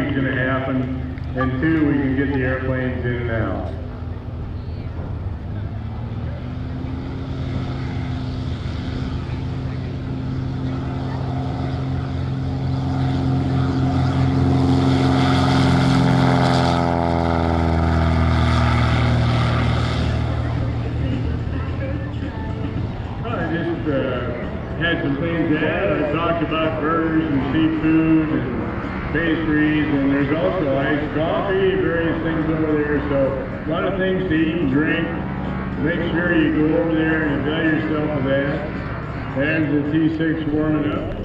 is going to happen, and 2, we can get the airplanes in and out. Had some things to add. I talked about burgers and seafood and pastries, and there's also iced coffee, various things over there. So a lot of things to eat and drink. Make sure you go over there and avail yourself of that. There's the T6 warming up.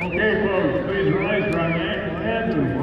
Okay, folks, please rise for our national anthem.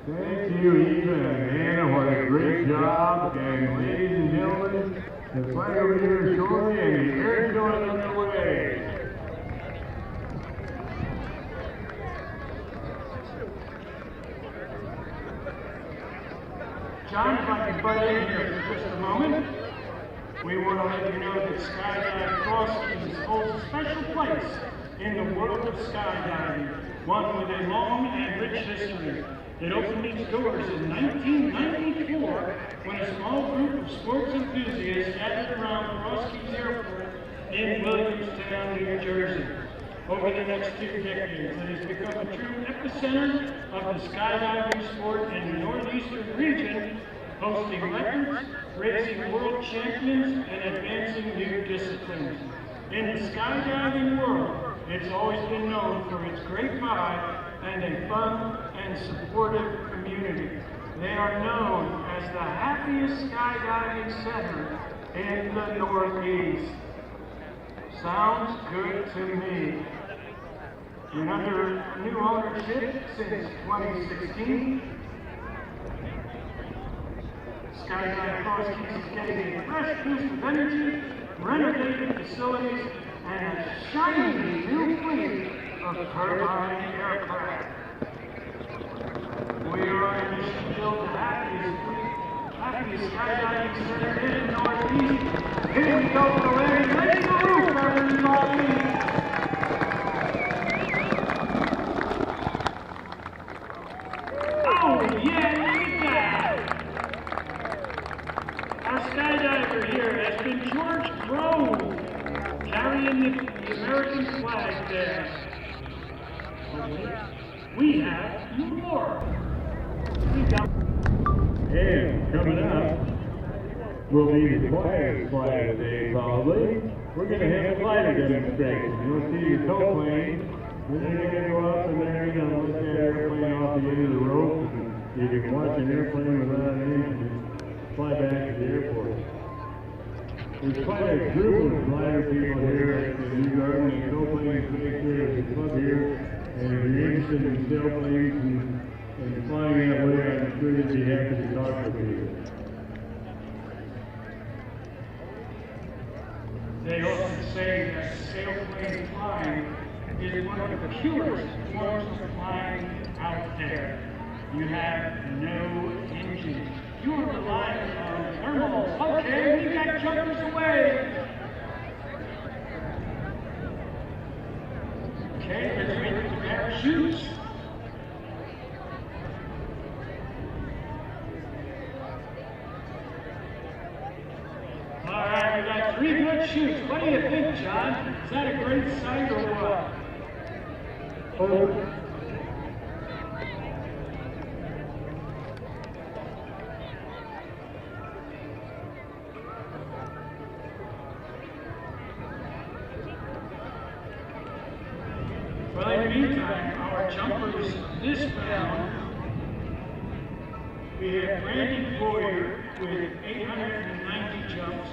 Thank you, Eva and Anna. What a great job. And ladies and gentlemen, the flag over here shortly and the air show is underway. John, if I can butt in here for just a moment, we want to let you know that Skydive Crosskeys holds a special place in the world of skydiving, one with a long and rich history. It opened its doors in 1994 when a small group of sports enthusiasts gathered around Crosskeys Airport in Williamstown, New Jersey. Over the next 2 decades, it has become a true epicenter of the skydiving sport in the northeastern region, hosting records, raising world champions, and advancing new disciplines. In the skydiving world, it's always been known for its great vibe and a fun and supportive community. They are known as the happiest skydiving center in the Northeast. Sounds good to me. And under new ownership since 2016, Skydive Cross Keys is getting a fresh boost of energy, renovated facilities, and a shiny new fleet of turbine aircraft. We are on a mission to build the happiest skydiving center in the Northeast. Here we go for the landing. Raise the roof, everybody! Oh, yeah, look at that! Our skydiver here has been George Grove, carrying the American flag there. We have more. And coming up will be the quietest flight of the day, probably. We're going to have a glider demonstration. You'll see the tow plane. Then they're going to go up and they're going to lift that airplane off the end of the rope. And you can watch an airplane without an engine and fly back to the airport. There's quite a group of glider people here at the new Garden and tow planes make sure there's a club here. And if you're interested in sailplanes and flying that way, I'm sure you'd be happy to talk with you. They often say that sailplane flying is one of the purest forms of flying out there. You have no engine. You are relying on thermals. Okay, we got jumpers away. Okay, let's wait for the parachutes. All right, we got 3 good shoots. What do you think, John? Is that a great sight or what? Well, in the meantime, our jumpers this round, we have Brandy Boyle with 890 jumps.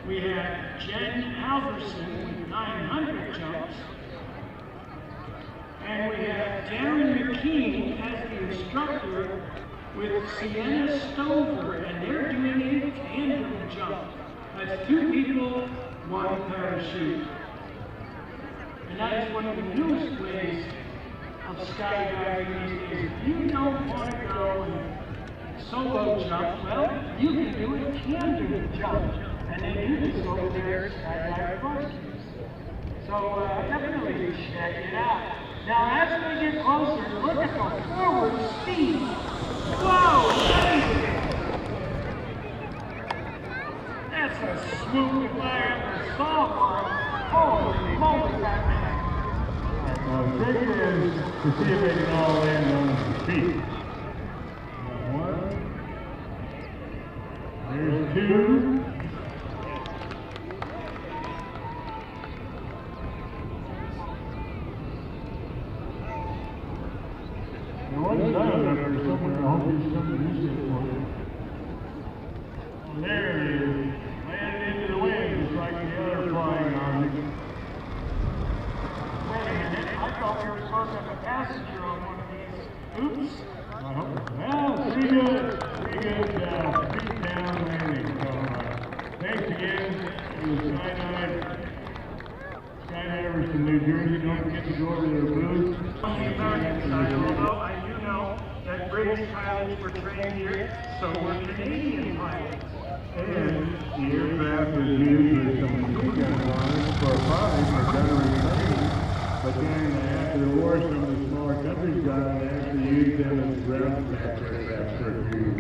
We have Jen Halvorson with 900 jumps. And we have Darin McKeen as the instructor with Sienna Stover, and they're doing a tandem jump. That's 2 people, 1 parachute. And that is one of the newest ways of skydiving these days. If you don't want to go and solo jump, well, you can do a tandem jump. And they do this over there at Skydive Cross Keys. So definitely check it out. Now as we get closer, look at the forward speed. Whoa, crazy! That's a swoop if I ever saw one. Holy moly, that man. The trick is to see if they can all land on their feet. 1. There's 2. One's done up there somewhere. I hope there's something useful for you. Well, there it is. Landed into the wind just like the other flying object. Wait a minute, I thought we were supposed to have a passenger on one of these. Oops. Well, pretty good. Pretty good street down landing. So, thanks again to the Skydivers from New Jersey. Don't forget to go over to their booth. On the American side, although I do know that British pilots were trained here, so were Canadian pilots. And the aircraft was used with some machine guns on it for gunnery training. But then after the war, some of the smaller countries got it and actually used them as ground attack aircraft for a few years.